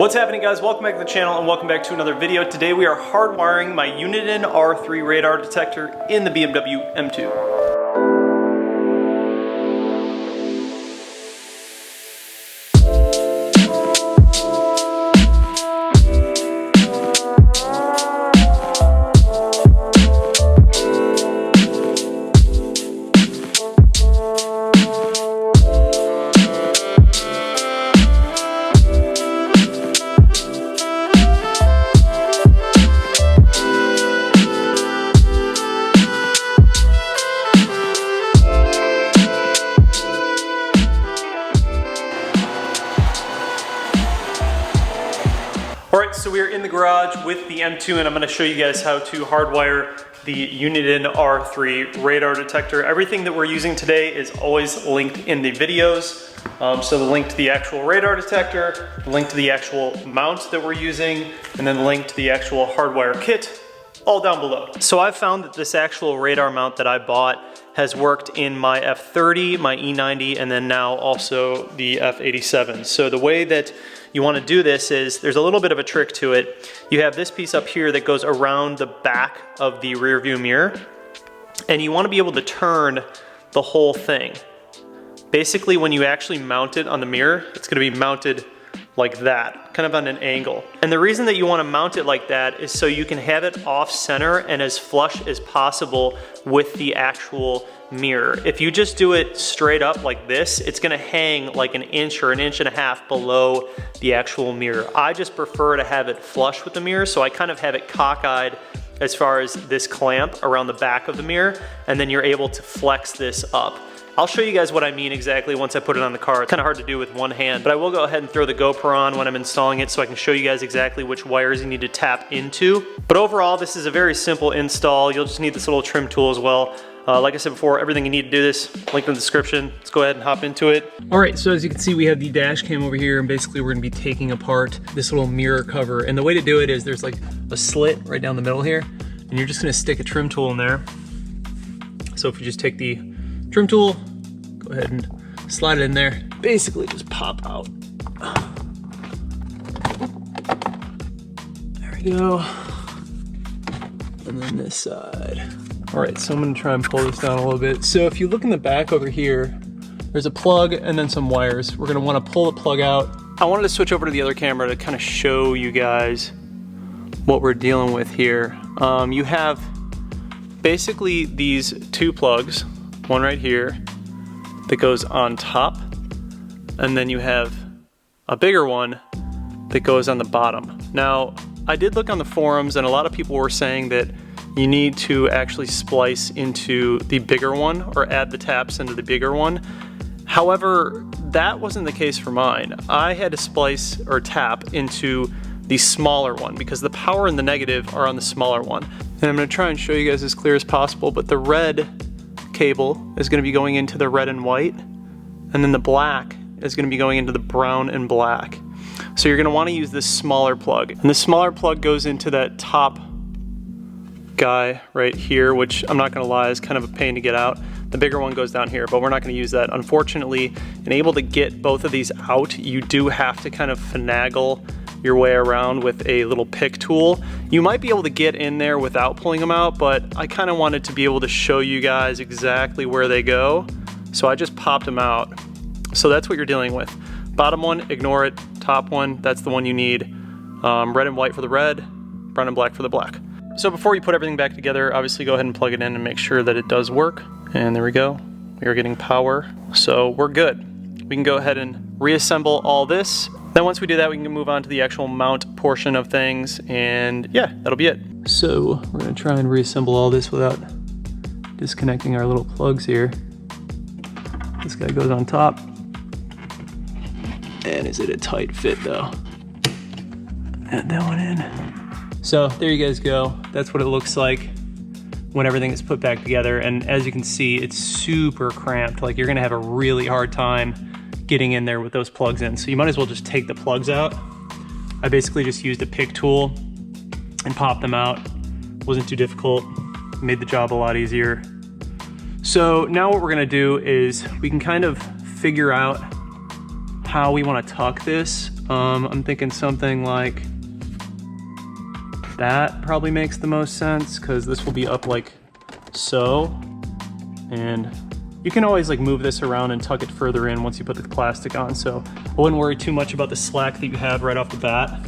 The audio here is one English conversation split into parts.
What's happening, guys? Welcome back to the channel and welcome back to another video. Today we are hardwiring my Uniden R3 radar detector in the BMW M2. Alright, so we are in the garage with the M2 and I'm going to show you guys how to hardwire the Uniden R3 radar detector. Everything that we're using today is always linked in the videos. So the link to the actual radar detector, the link to the actual mount that we're using, and then the link to the actual hardwire kit, all down below. So I've found that this actual radar mount that I bought has worked in my F30, my E90, and then now also the F87. So the way that you want to do this is, there's a little bit of a trick to it. You have this piece up here that goes around the back of the rear view mirror, and you want to be able to turn the whole thing. Basically, when you actually mount it on the mirror, it's going to be mounted like that, kind of on an angle. And the reason that you want to mount it like that is so you can have it off center and as flush as possible with the actual mirror. If you just do it straight up like this, it's gonna hang like an inch or an inch and a half below the actual mirror. I just prefer to have it flush with the mirror, so I kind of have it cockeyed as far as this clamp around the back of the mirror, and then you're able to flex this up. I'll show you guys what I mean exactly once I put it on the car. It's kind of hard to do with one hand, but I will go ahead and throw the GoPro on when I'm installing it so I can show you guys exactly which wires you need to tap into. But overall, this is a very simple install. You'll just need this little trim tool as well. Like I said before, everything you need to do this, link in the description. Let's go ahead and hop into it. All right, so as you can see, we have the dash cam over here, and basically we're gonna be taking apart this little mirror cover. And the way to do it is there's like a slit right down the middle here, and you're just gonna stick a trim tool in there. So if you just take the trim tool, go ahead and slide it in there, basically just pop out. There we go. And then this side. All right, so I'm gonna try and pull this down a little bit. So if you look in the back over here, there's a plug and then some wires. We're gonna wanna pull the plug out. I wanted to switch over to the other camera to kind of show you guys what we're dealing with here. You have basically these two plugs, one right here that goes on top, and then you have a bigger one that goes on the bottom. Now, I did look on the forums and a lot of people were saying that you need to actually splice into the bigger one or add the taps into the bigger one. However, that wasn't the case for mine. I had to splice or tap into the smaller one because the power and the negative are on the smaller one. And I'm gonna try and show you guys as clear as possible, but the red cable is gonna be going into the red and white, and then the black is gonna be going into the brown and black. So you're gonna wanna use this smaller plug. And the smaller plug goes into that top guy right here, which I'm not gonna lie is kind of a pain to get out. The bigger one goes down here, but we're not gonna use that. Unfortunately, in able to get both of these out, you do have to kind of finagle your way around with a little pick tool. You might be able to get in there without pulling them out, but I kind of wanted to be able to show you guys exactly where they go. So I just popped them out. So that's what you're dealing with. Bottom one, ignore it. Top one, that's the one you need. Red and white for the red, brown and black for the black. So before you put everything back together, obviously go ahead and plug it in and make sure that it does work. And there we go. We are getting power. So we're good. We can go ahead and reassemble all this. Then once we do that, we can move on to the actual mount portion of things, and yeah, that'll be it. So we're gonna try and reassemble all this without disconnecting our little plugs here. This guy goes on top. And is it a tight fit though? Add that one in. So there you guys go. That's what it looks like when everything is put back together. And as you can see, it's super cramped. Like, you're gonna have a really hard time getting in there with those plugs in. So you might as well just take the plugs out. I basically just used a pick tool and popped them out. Wasn't too difficult, made the job a lot easier. So now what we're gonna do is we can kind of figure out how we wanna tuck this. I'm thinking something like that probably makes the most sense, because this will be up like so. And you can always like move this around and tuck it further in once you put the plastic on. So I wouldn't worry too much about the slack that you have right off the bat.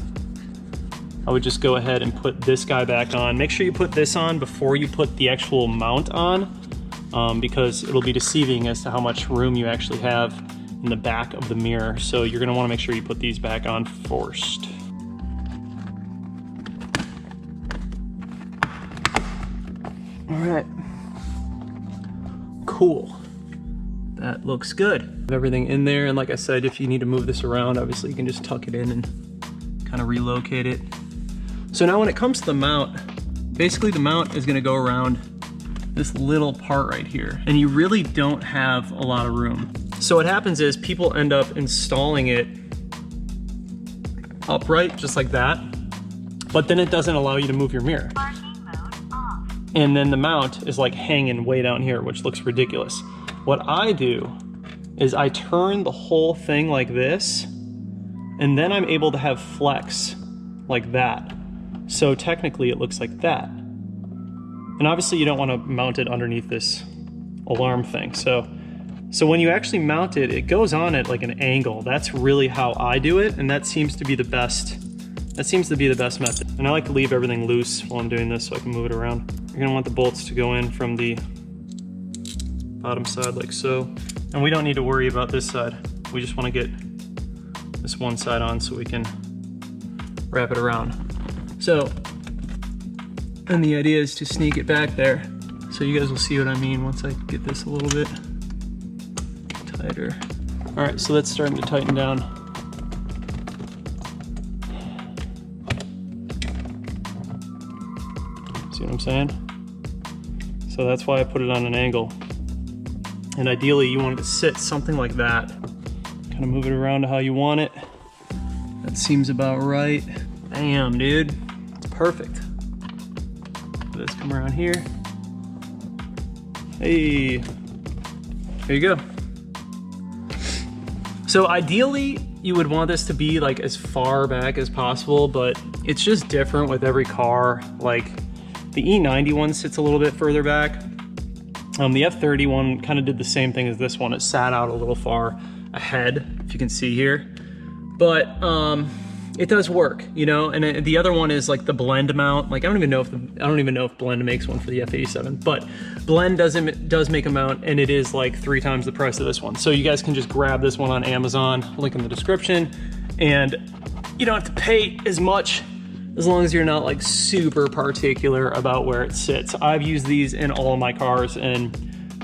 I would just go ahead and put this guy back on. Make sure you put this on before you put the actual mount on, because it'll be deceiving as to how much room you actually have in the back of the mirror. So you're gonna wanna make sure you put these back on first. All right, cool. That looks good. Have everything in there, and like I said, if you need to move this around, obviously you can just tuck it in and kind of relocate it. So now when it comes to the mount, basically the mount is gonna go around this little part right here, and you really don't have a lot of room. So what happens is people end up installing it upright, just like that, but then it doesn't allow you to move your mirror. And then the mount is like hanging way down here, which looks ridiculous. What I do is I turn the whole thing like this, and then I'm able to have flex like that. So technically it looks like that. And obviously you don't want to mount it underneath this alarm thing. So when you actually mount it, it goes on at like an angle. That's really how I do it, and that seems to be the best. That seems to be the best method. And I like to leave everything loose while I'm doing this so I can move it around. You're gonna want the bolts to go in from the bottom side like so. And we don't need to worry about this side. We just wanna get this one side on so we can wrap it around. So, and the idea is to sneak it back there. So you guys will see what I mean once I get this a little bit tighter. All right, so that's starting to tighten down. See what I'm saying? So that's why I put it on an angle. And ideally you want it to sit something like that. Kind of move it around to how you want it. That seems about right. Bam, dude, it's perfect. Let's come around here. Hey, there you go. So ideally you would want this to be like as far back as possible, but it's just different with every car. Like the E90 one sits a little bit further back. The F30 one kind of did the same thing as this one. It sat out a little far ahead, if you can see here. But it does work, you know. And the other one is like the Blend mount. Like I don't even know if Blend makes one for the F87, but Blend does make a mount, and it is like 3 times the price of this one. So you guys can just grab this one on Amazon, link in the description, and you don't have to pay as much as long as you're not like super particular about where it sits. I've used these in all of my cars and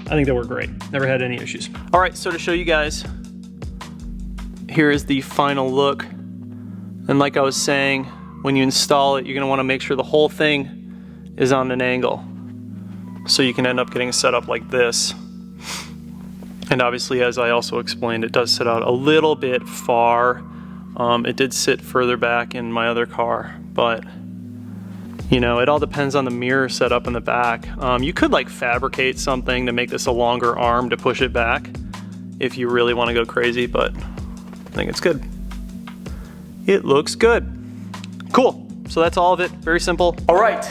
I think they work great. Never had any issues. All right, so to show you guys, here is the final look. And like I was saying, when you install it, you're gonna wanna make sure the whole thing is on an angle. So you can end up getting set up like this. And obviously, as I also explained, it does sit out a little bit far. It did sit further back in my other car, but you know, it all depends on the mirror setup in the back. You could like fabricate something to make this a longer arm to push it back if you really want to go crazy, but I think it's good. It looks good. Cool. So that's all of it. Very simple. All right.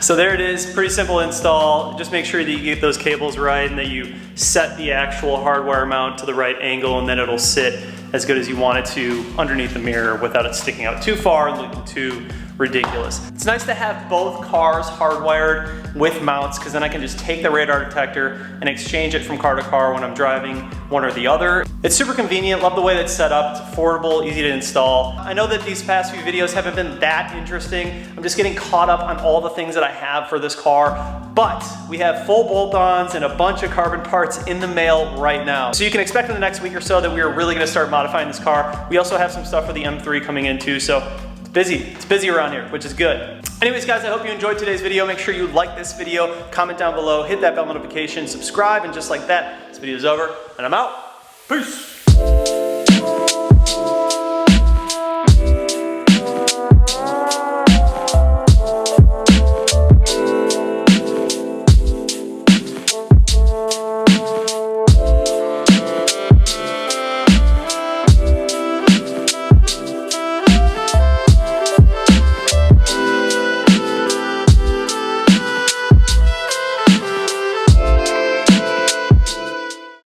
So there it is. Pretty simple install. Just make sure that you get those cables right and that you set the actual hardwire mount to the right angle, and then it'll sit as good as you want it to underneath the mirror without it sticking out too far and looking too ridiculous. It's nice to have both cars hardwired with mounts, because then I can just take the radar detector and exchange it from car to car when I'm driving one or the other. It's super convenient. Love the way that's set up. It's affordable, easy to install. I know that these past few videos haven't been that interesting. I'm just getting caught up on all the things that I have for this car, but we have full bolt-ons and a bunch of carbon parts in the mail right now. So you can expect in the next week or so that we are really gonna start modifying this car. We also have some stuff for the M3 coming in too, so it's busy around here, which is good. Anyways, guys, I hope you enjoyed today's video. Make sure you like this video, comment down below, hit that bell notification, subscribe, and just like that, this video is over, and I'm out. Peace.